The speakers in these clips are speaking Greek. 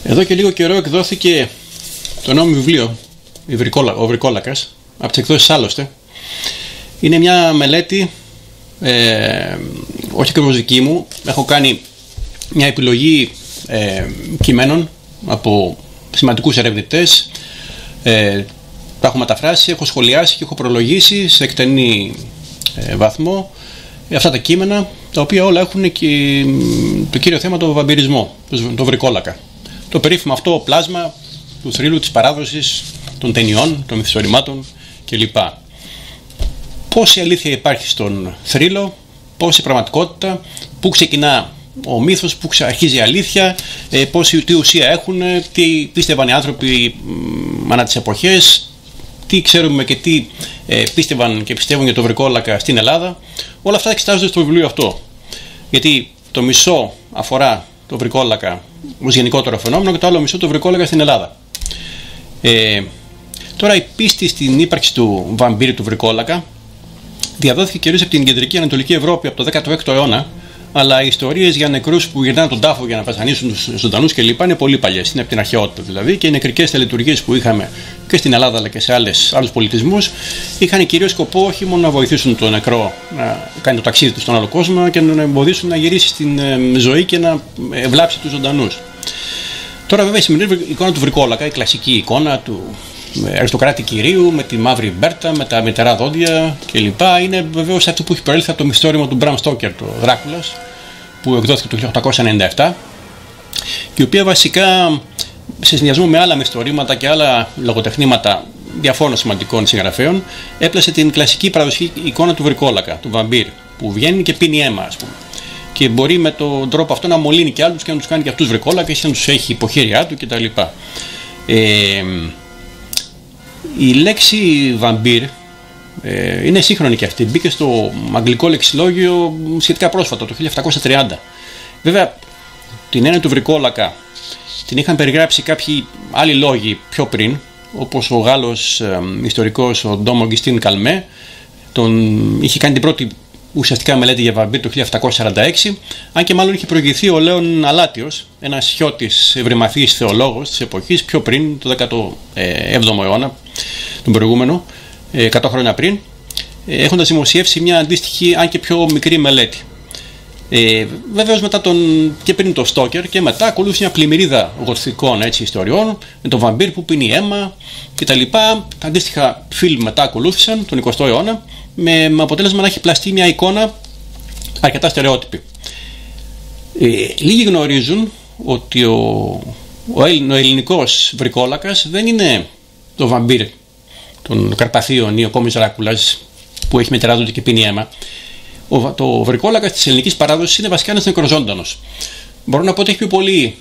Εδώ και λίγο καιρό εκδόθηκε το νέο μου βιβλίο, ο Βρικόλακας, από τις εκδόσεις Άλλωστε. Είναι μια μελέτη, όχι ακριβώς δική μου. Έχω κάνει μια επιλογή κειμένων από σημαντικούς ερευνητές. Τα έχω μεταφράσει, έχω σχολιάσει και έχω προλογίσει σε εκτενή βαθμό αυτά τα κείμενα, τα οποία όλα έχουν και το κύριο θέμα, το βαμπυρισμό, το Βρικόλακα. Το περίφημο αυτό πλάσμα του θρύλου, της παράδοσης, των ταινιών, των μυθιστορημάτων κλπ. Πόση αλήθεια υπάρχει στον θρύλο, πόση πραγματικότητα, πού ξεκινά ο μύθος, πού αρχίζει η αλήθεια, τι ουσία έχουν, τι πίστευαν οι άνθρωποι ανά τις εποχές, τι ξέρουμε και τι πίστευαν και πιστεύουν για το Βρικόλακα στην Ελλάδα. Όλα αυτά εξετάζονται στο βιβλίο αυτό. Γιατί το μισό αφορά το Βρικόλακα ως γενικότερο φαινόμενο και το άλλο μισό το Βρικόλακα στην Ελλάδα. Τώρα η πίστη στην ύπαρξη του βαμπύρου του Βρικόλακα διαδόθηκε κυρίως από την κεντρική Ανατολική Ευρώπη από το 16ο αιώνα, αλλά οι ιστορίες για νεκρούς που γυρνάνε τον τάφο για να βασανίσουν τους ζωντανούς κλπ. Είναι πολύ παλιές, είναι από την αρχαιότητα δηλαδή, και οι νεκρικές τελετουργίες που είχαμε και στην Ελλάδα αλλά και σε άλλους πολιτισμούς είχαν κυρίως σκοπό όχι μόνο να βοηθήσουν τον νεκρό να κάνει το ταξίδι του στον άλλο κόσμο και να εμποδίσουν να γυρίσει στην ζωή και να βλάψει τους ζωντανούς. Τώρα βέβαια η σημερινή εικόνα του Βρικόλακα, η κλασική εικόνα του αριστοκράτη κυρίου με τη μαύρη μπέρτα, με τα μητερά δόντια κλπ. Είναι βεβαίως αυτό που έχει προέλθει από το μυθιστόρημα του Μπραμ Στόκερ, το Δράκουλας, που εκδόθηκε το 1897 και η οποία βασικά σε συνδυασμό με άλλα μυθιστορήματα και άλλα λογοτεχνήματα διαφόρων σημαντικών συγγραφέων έπλασε την κλασική παραδοσιακή εικόνα του Βρικόλακα, του βαμπύρ, που βγαίνει και πίνει αίμα, ας πούμε. Και μπορεί με τον τρόπο αυτό να μολύνει και άλλους και να τους κάνει και αυτούς βρικόλακες και να τους έχει υποχείριά του κτλ. Η λέξη βαμπύρ είναι σύγχρονη και αυτή. Μπήκε στο αγγλικό λεξιλόγιο σχετικά πρόσφατα, το 1730. Βέβαια, την έννοια του Βρικόλακα την είχαν περιγράψει κάποιοι άλλοι λόγοι πιο πριν, όπως ο Γάλλος ιστορικός ο Ντόμ Ογκιστίν Καλμέ. Είχε κάνει την πρώτη ουσιαστικά μελέτη για βαμπύρ το 1746, αν και μάλλον είχε προηγηθεί ο Λέων Αλάτιος, ένας χιώτης ευρυμαθής θεολόγος της εποχής, πιο πριν, το 17ο αιώνα, τον προηγούμενο, 100 χρόνια πριν, έχοντας δημοσιεύσει μια αντίστοιχη, αν και πιο μικρή μελέτη. Βεβαίως μετά και πριν το Στόκερ και μετά ακολούθησε μια πλημμυρίδα γοθικών ιστοριών με τον βαμπύρ που πίνει αίμα κτλ. Τα αντίστοιχα φιλμ μετά ακολούθησαν τον 20ο αιώνα με αποτέλεσμα να έχει πλαστεί μια εικόνα αρκετά στερεότυπη. Λίγοι γνωρίζουν ότι ο ελληνικός Βρικόλακας δεν είναι το βαμπύρ των Καρπαθίων ή ο κόμις Δράκουλας που έχει μετεράδοντα και πίνει αίμα. Το Βρικόλακας της ελληνικής παράδοσης είναι βασικά ένας νεκροζώντανος. Μπορώ να πω ότι έχει πιο πολύ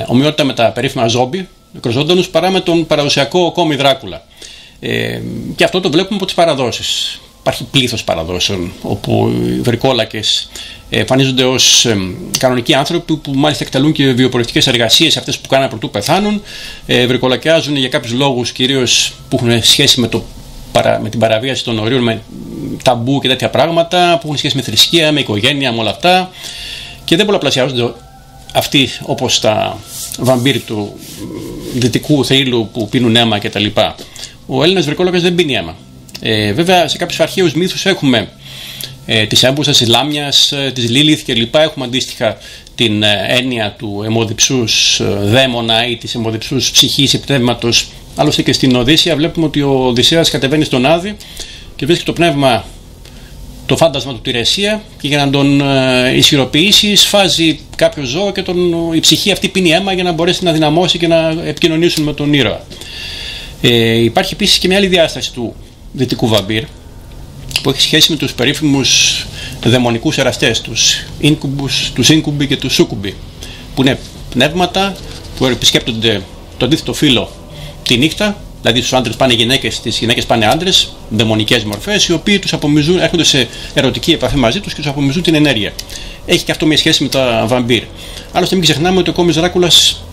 ομοιότητα με τα περίφημα ζόμπι νεκροζώντανους παρά με τον παραδοσιακό κόμι Δράκουλα. Και αυτό το βλέπουμε από τις παραδόσεις. Υπάρχει πλήθος παραδόσεων όπου οι βρικόλακες εμφανίζονται ως κανονικοί άνθρωποι που μάλιστα εκτελούν και βιοπορευτικές εργασίες, αυτές που κάνουν πρωτού πεθάνουν. Βρικολακιάζουν για κάποιους λόγους κυρίως που έχουν σχέση με την παραβίαση των ορίων, με ταμπού και τέτοια πράγματα, που έχουν σχέση με θρησκεία, με οικογένεια, με όλα αυτά. Και δεν πολλαπλασιάζονται αυτοί όπως τα βαμπύρ του δυτικού θρύλου που πίνουν αίμα κτλ. Ο Έλληνας βρικόλακας δεν πίνει αίμα. Βέβαια σε κάποιους αρχαίους μύθους έχουμε της έμπουσας, της λάμιας, της Λίλιθ κλπ. Έχουμε αντίστοιχα την έννοια του αιμοδιψούς δαίμονα ή της αιμοδιψούς ψυχής ή πνεύματος. Άλλωστε και στην Οδύσσεια βλέπουμε ότι ο Οδυσσέας κατεβαίνει στον Άδη και βρίσκει το πνεύμα, το φάντασμα του Τηρεσία, και για να τον ισχυροποιήσει σφάζει κάποιο ζώο και η ψυχή αυτή πίνει αίμα για να μπορέσει να δυναμώσει και να επικοινωνήσουν με τον ήρωα. Υπάρχει επίσης και μια άλλη διάσταση του δυτικού βαμπύρ που έχει σχέση με τους περίφημους δαιμονικούς εραστές, τους ίνκουμπι και τους σούκουμπι, που είναι πνεύματα που επισκέπτονται το αντίθετο φύλο τη νύχτα, δηλαδή στους άντρες πάνε γυναίκες, στις γυναίκες πάνε άντρες, δαιμονικές μορφές, οι οποίοι τους απομυζούν, έρχονται σε ερωτική επαφή μαζί τους και τους απομυζούν την ενέργεια. Έχει και αυτό μια σχέση με τα βαμπύρ. Άλλωστε μην ξεχνάμε ότι ο κόμις Δράκουλας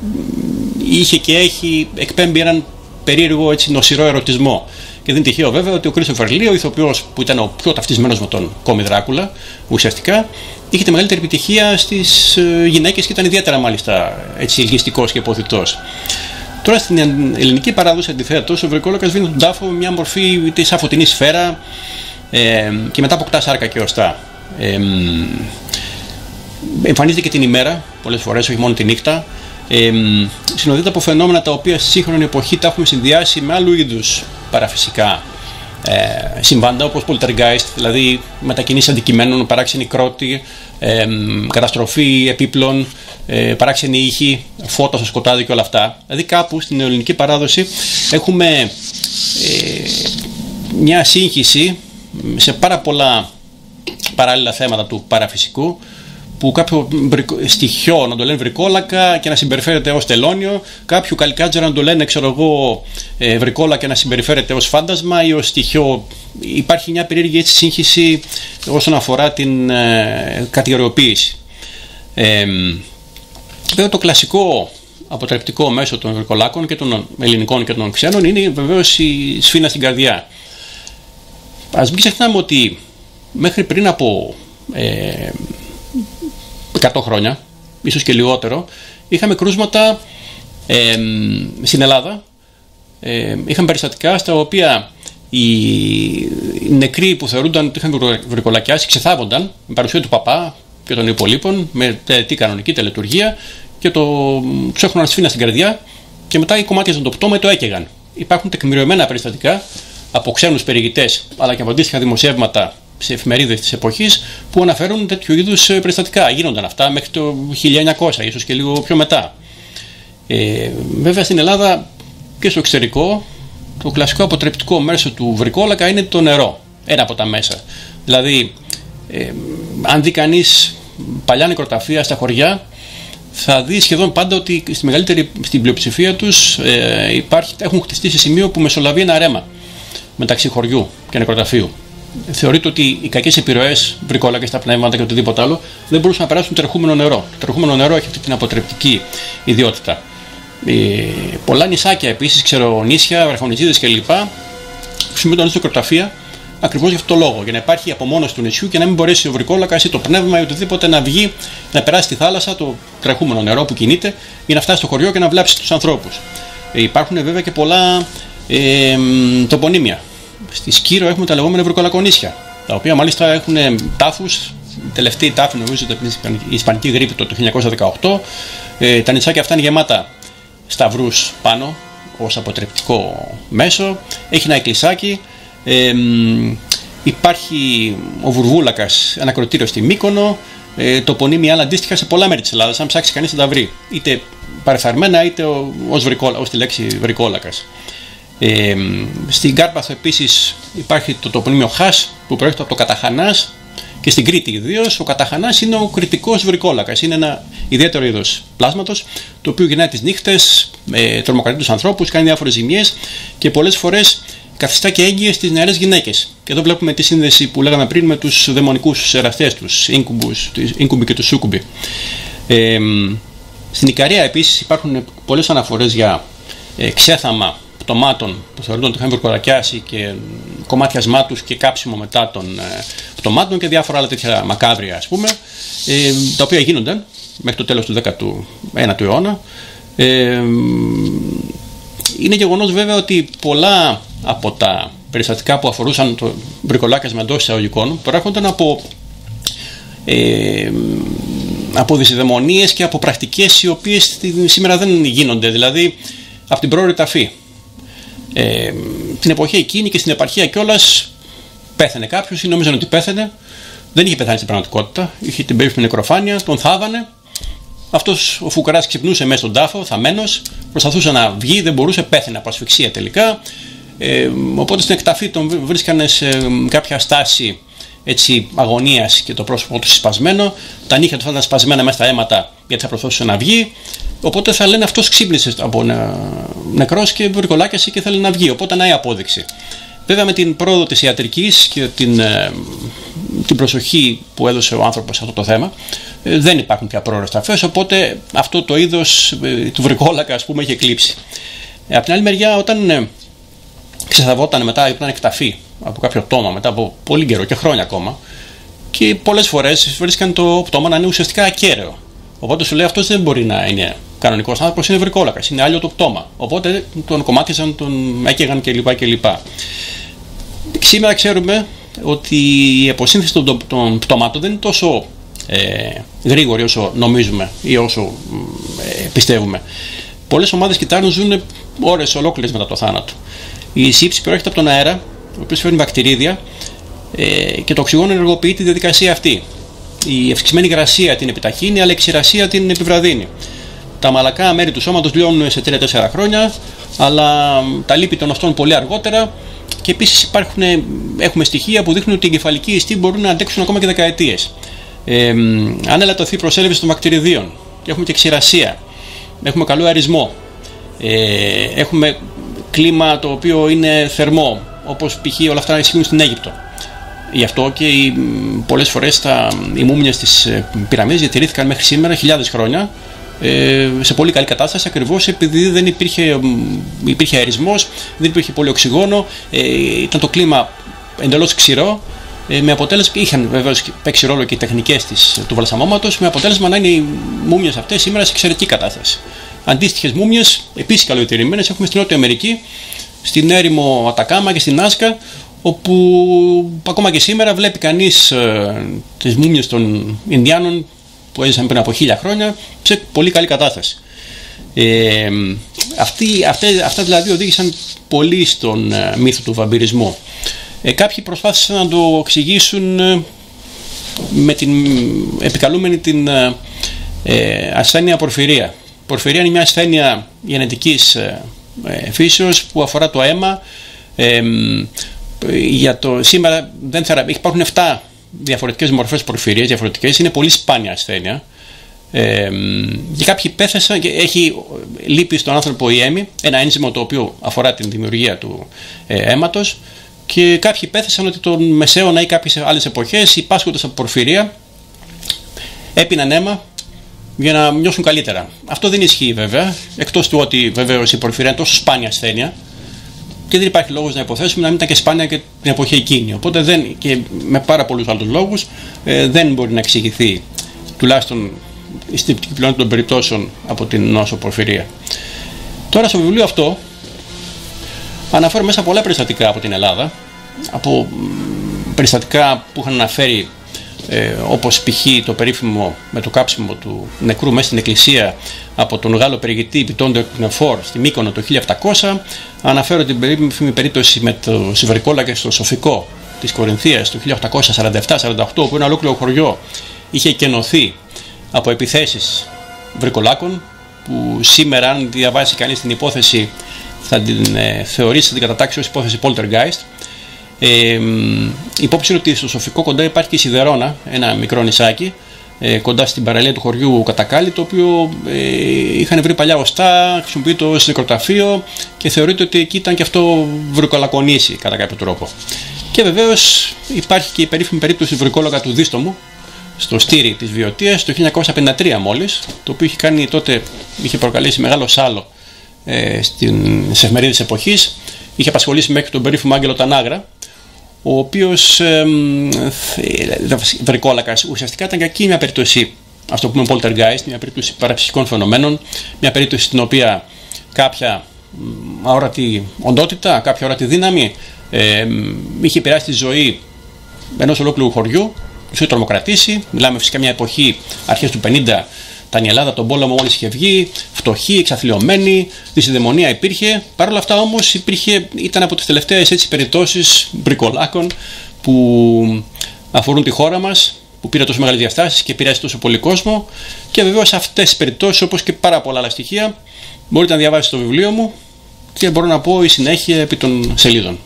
είχε και έχει εκπέμπει έναν περίεργο νοσηρό ερωτισμό. Και δεν είναι τυχαίο βέβαια ότι ο Κρίστοφερ Λί, ο ηθοποιός που ήταν ο πιο ταυτισμένος με τον κόμι Δράκουλα, ουσιαστικά είχε τη μεγαλύτερη επιτυχία στις γυναίκες και ήταν ιδιαίτερα μάλιστα έτσι ελκυστικός και υποθητός. Τώρα στην ελληνική παράδοση αντιθέτως, ο βρικόλακας βίνει τον τάφο με μια μορφή της σαν φωτεινή σφαίρα και μετά αποκτά σάρκα και οστά. Εμφανίζεται και την ημέρα, πολλές φορές, όχι μόνο τη νύχτα. Συνοδεύεται από φαινόμενα τα οποία στη σύγχρονη εποχή τα έχουμε συνδυάσει με άλλου είδους παραφυσικά συμβάντα, όπως poltergeist, δηλαδή μετακινήσεις αντικειμένων, παράξενη κρότη, καταστροφή επίπλων, παράξενη ήχη, φώτα στο σκοτάδι και όλα αυτά. Δηλαδή κάπου στην ελληνική παράδοση έχουμε μια σύγχυση σε πάρα πολλά παράλληλα θέματα του παραφυσικού, που κάποιο στοιχείο να το λένε βρικόλακα και να συμπεριφέρεται ως τελώνιο, κάποιο καλικάτζερα να το λένε βρικόλακα και να συμπεριφέρεται ως φάντασμα ή ως στοιχείο. Υπάρχει μια περίεργη έτσι σύγχυση όσον αφορά την κατηγοριοποίηση. Βέβαια το κλασικό αποτρεπτικό μέσο των βρικολάκων και των ελληνικών και των ξένων είναι βεβαίως η σφήνα στην καρδιά. Ας μην ξεχνάμε ότι μέχρι πριν από 100 χρόνια, ίσως και λιγότερο, είχαμε κρούσματα στην Ελλάδα. Είχαμε περιστατικά στα οποία οι νεκροί που θεωρούνταν ότι είχαν βρικολακιάσει ξεθάβονταν με παρουσία του παπά και των υπολείπων, με τελετή κανονική τελετουργία, και τους έχουν σφήνα στην καρδιά και μετά οι κομμάτιαζαν το πτώμα ή το έκαιγαν. Υπάρχουν τεκμηριωμένα περιστατικά από ξένους περιηγητές αλλά και από αντίστοιχα δημοσιεύματα σε εφημερίδες της εποχής που αναφέρουν τέτοιου είδους περιστατικά. Γίνονταν αυτά μέχρι το 1900, ίσως και λίγο πιο μετά. Βέβαια στην Ελλάδα και στο εξωτερικό το κλασικό αποτρεπτικό μέσο του βρικόλακα είναι το νερό. Ένα από τα μέσα. Δηλαδή, αν δει κανείς παλιά νεκροταφεία στα χωριά, θα δει σχεδόν πάντα ότι στην πλειοψηφία τους έχουν χτιστεί σε σημείο που μεσολαβεί ένα ρέμα μεταξύ χωριού και νεκροταφείου. Θεωρείται ότι οι κακές επιρροές, βρικόλακες, τα πνεύματα και οτιδήποτε άλλο δεν μπορούσαν να περάσουν τρεχούμενο νερό. Το τρεχούμενο νερό έχει αυτή την αποτρεπτική ιδιότητα. Πολλά νησάκια επίσης, ξερονήσια, βραχονιτζίδες κλπ. Χρησιμοποιούνταν ως νεκροταφεία ακριβώς για αυτόν τον λόγο. Για να υπάρχει απομόνωση του νησιού και να μην μπορέσει ο βρικόλακας ή το πνεύμα ή οτιδήποτε να βγει, να περάσει στη θάλασσα το τρεχούμενο νερό που κινείται για να φτάσει στο χωριό και να βλάψει τους ανθρώπους. Υπάρχουν βέβαια και πολλά τοπονύμια. Στη Σκύρο έχουμε τα λεγόμενα βρικολακονίσια, τα οποία μάλιστα έχουν τάφους. Η τελευταία τάφη νομίζω ότι η Ισπανική γρίπη το 1918. Τα νησάκια αυτά είναι γεμάτα σταυρούς πάνω ως αποτρεπτικό μέσο. Έχει ένα εκκλησάκι. Υπάρχει ο Βουρβούλακας, ένα ακροτήριο στη Μύκονο. Τοπονύμια άλλα αντίστοιχα σε πολλά μέρη της Ελλάδας. Αν ψάξει κανείς θα τα βρει, είτε παρεφθαρμένα είτε ως τη λέξη βρικόλακας. Στην Κάρπαθο επίσης υπάρχει το τοπονύμιο Χάς που προέρχεται από το Καταχανάς, και στην Κρήτη ιδίως ο Καταχανάς είναι ο κρητικός βρικόλακας. Είναι ένα ιδιαίτερο είδος πλάσματος το οποίο γυρνάει τις νύχτες, τρομοκρατεί τους ανθρώπους, κάνει διάφορες ζημιές και πολλές φορές καθιστά και έγκυες στις νεαρές γυναίκες. Και εδώ βλέπουμε τη σύνδεση που λέγαμε πριν με τους δαιμονικούς εραστές, τους Ίνκουμποι και τους Σούκουμποι. Στην Ικαρία επίσης υπάρχουν πολλές αναφορές για ξέθαμα πτωμάτων που θεωρούνται ότι είχαν βρικολακιάσει και κομμάτιασμά τους και κάψιμο μετά των πτωμάτων και διάφορα άλλα τέτοια μακάβρια, ας πούμε, τα οποία γίνονταν μέχρι το τέλος του 19ου αιώνα. Είναι γεγονός βέβαια ότι πολλά από τα περιστατικά που αφορούσαν το βρικολάκιασμα εντός εισαγωγικών προέρχονταν από δυσιδαιμονίες και από πρακτικές οι οποίες σήμερα δεν γίνονται, δηλαδή από την πρόωρη ταφή. Την εποχή εκείνη και στην επαρχία κιόλας πέθανε κάποιος ή νόμιζαν ότι πέθανε, δεν είχε πεθάνει στην πραγματικότητα, είχε την περίφημη νεκροφάνεια, τον θάβανε. Αυτός ο φουκαράς ξυπνούσε μέσα στον τάφο, θαμμένος, προσπαθούσε να βγει, δεν μπορούσε, πέθανε από ασφυξία τελικά. Οπότε στην εκταφή τον βρίσκανε σε κάποια στάση έτσι αγωνίας και το πρόσωπό του σπασμένο, τα νύχια του θα ήταν σπασμένα μέσα στα αίματα γιατί θα προσπαθούσε να βγει. Οπότε θα λένε αυτός ξύπνησε από νεκρός και βρικολάκιασε και θέλει να βγει. Οπότε να η απόδειξη. Βέβαια με την πρόοδο της ιατρικής και την προσοχή που έδωσε ο άνθρωπος σε αυτό το θέμα, δεν υπάρχουν πια πρόωρες ταφές, οπότε αυτό το είδος του βρικόλακα, ας πούμε, έχει εκλείψει. Από την άλλη μεριά, όταν ξεθαβόταν μετά, ήταν εκταφή από κάποιο τόμα μετά από πολύ καιρό και χρόνια ακόμα, και πολλές φορές βρίσκαν το πτώμα να είναι ουσιαστικά ακέραιο. Οπότε σου λέει αυτός δεν μπορεί να είναι κανονικός άνθρωπος, είναι βρικόλακας, είναι άλλο το πτώμα. Οπότε τον κομμάτιζαν, τον έκαιγαν κλπ. Σήμερα ξέρουμε ότι η αποσύνθεση των πτωμάτων δεν είναι τόσο γρήγορη όσο νομίζουμε ή όσο πιστεύουμε. Πολλές ομάδες κυτάρων ζουν ώρες ολόκληρες μετά το θάνατο. Η σύψη προέρχεται από τον αέρα, ο οποίος φέρνει βακτηρίδια και το οξυγόνο ενεργοποιεί τη διαδικασία αυτή. Η ευξημένη υγρασία την επιταχύνει, αλλά η ξηρασία την επιβραδύνει. Τα μαλακά μέρη του σώματος λιώνουν σε 3-4 χρόνια, αλλά τα λίπη των αυτών πολύ αργότερα. Και επίσης έχουμε στοιχεία που δείχνουν ότι οι εγκεφαλικοί ιστοί μπορούν να αντέξουν ακόμα και δεκαετίες. Αν ελαττωθεί η προσέλευση των βακτηριδίων, έχουμε και ξηρασία, έχουμε καλό αερισμό, έχουμε κλίμα το οποίο είναι θερμό, όπως π.χ. όλα αυτά ισχύουν στην Αίγυπτο. Γι' αυτό και πολλές φορές οι μούμιες της πυραμίδας διατηρήθηκαν μέχρι σήμερα χιλιάδες χρόνια σε πολύ καλή κατάσταση, ακριβώς επειδή δεν υπήρχε αερισμός, δεν υπήρχε πολύ οξυγόνο, ήταν το κλίμα εντελώς ξηρό, με αποτέλεσμα, είχαν βεβαίως παίξει ρόλο και οι τεχνικές του βαλσαμώματος, με αποτέλεσμα να είναι οι μούμιες αυτές σήμερα σε εξαιρετική κατάσταση. Αντίστοιχες μούμιες, επίσης καλοδιατηρημένες, έχουμε στην Νότια Αμερική, στην έρημο Ατακάμα και στην Νάσκα, όπου ακόμα και σήμερα βλέπει κανείς τις μούμιες των Ινδιάνων που έζησαν πριν από 1000 χρόνια σε πολύ καλή κατάσταση. Αυτά δηλαδή οδήγησαν πολύ στον μύθο του βαμπυρισμού. Κάποιοι προσπάθησαν να το εξηγήσουν με επικαλούμενη την ασθένεια πορφυρία. Πορφυρία είναι μια ασθένεια γενετικής φύσεως που αφορά το αίμα. Σήμερα υπάρχουν 7 διαφορετικές μορφές πορφυρίας, διαφορετικές, είναι πολύ σπάνια ασθένεια. Και κάποιοι πέθασαν και έχει λείπει στον άνθρωπο η έμη, ένα ένζυμο το οποίο αφορά την δημιουργία του αίματος, και κάποιοι πέθασαν ότι τον Μεσαίωνα ή κάποιες άλλες εποχές, υπάσχοντας από πορφυρία, έπιναν αίμα για να νιώσουν καλύτερα. Αυτό δεν ισχύει βέβαια, εκτός του ότι βεβαίως η πορφυρία είναι τόσο σπάνια ασθένεια και δεν υπάρχει λόγος να υποθέσουμε να μην ήταν και σπάνια και την εποχή εκείνη. Οπότε και με πάρα πολλούς άλλους λόγους δεν μπορεί να εξηγηθεί, τουλάχιστον η στυπτική πλειονότητα των περιπτώσεων, από την νόσο πορφυρία. Τώρα στο βιβλίο αυτό αναφέρω μέσα πολλά περιστατικά από την Ελλάδα, από περιστατικά που είχαν αναφέρει όπως π.χ. το περίφημο με το κάψιμο του νεκρού μέσα στην εκκλησία από τον Γάλλο περιηγητή Πιτών de Χνεφόρ στη Μύκονο το 1700. Αναφέρω την περίφημη περίπτωση με το Βρικόλακα στο Σοφικό της Κορινθίας το 1847-48, όπου ένα ολόκληρο χωριό είχε κενωθεί από επιθέσεις βρικολάκων, που σήμερα αν διαβάσει κανείς την υπόθεση θα την θεωρήσει, θα την κατατάξει ως υπόθεση Poltergeist. Υπόψη είναι ότι στο Σοφικό κοντά υπάρχει και η Σιδερώνα, ένα μικρό νησάκι κοντά στην παραλία του χωριού Κατακάλι, το οποίο είχαν βρει παλιά οστά, χρησιμοποιείται ως νεκροταφείο και θεωρείται ότι εκεί ήταν και αυτό βρικολακονήσι κατά κάποιο τρόπο. Και βεβαίως υπάρχει και η περίφημη περίπτωση του βρικόλογα του Δίστομου στο Στήρι της Βιωτίας το 1953 μόλις, το οποίο είχε προκαλέσει μεγάλο σάλο στις εφημερίδες εποχής. Είχε απασχολήσει μέχρι τον περίφημο Άγγελο Τανάγρα, ο οποίος βρικόλακας ουσιαστικά ήταν και εκεί μια περίπτωση, ας το πούμε poltergeist, μια περίπτωση παραψυχικών φαινομένων, μια περίπτωση στην οποία κάποια αόρατη οντότητα, κάποια αόρατη δύναμη είχε επηρεάσει τη ζωή ενός ολόκληρου χωριού, τους είχε τρομοκρατήσει. Μιλάμε φυσικά μια εποχή αρχές του 50, ήταν η Ελλάδα, τον πόλεμο μόλις είχε βγει, φτωχή, εξαθλιωμένη, δυσιδαιμονία υπήρχε. Παρ' όλα αυτά όμως ήταν από τις τελευταίες περιπτώσεις βρικολάκων που αφορούν τη χώρα μας, που πήρε τόσο μεγάλες διαστάσεις και πειράζει τόσο πολύ κόσμο. Και βεβαίως αυτές τις περιπτώσεις, όπως και πάρα πολλά άλλα στοιχεία, μπορείτε να διαβάσετε στο βιβλίο μου και μπορώ να πω η συνέχεια επί των σελίδων.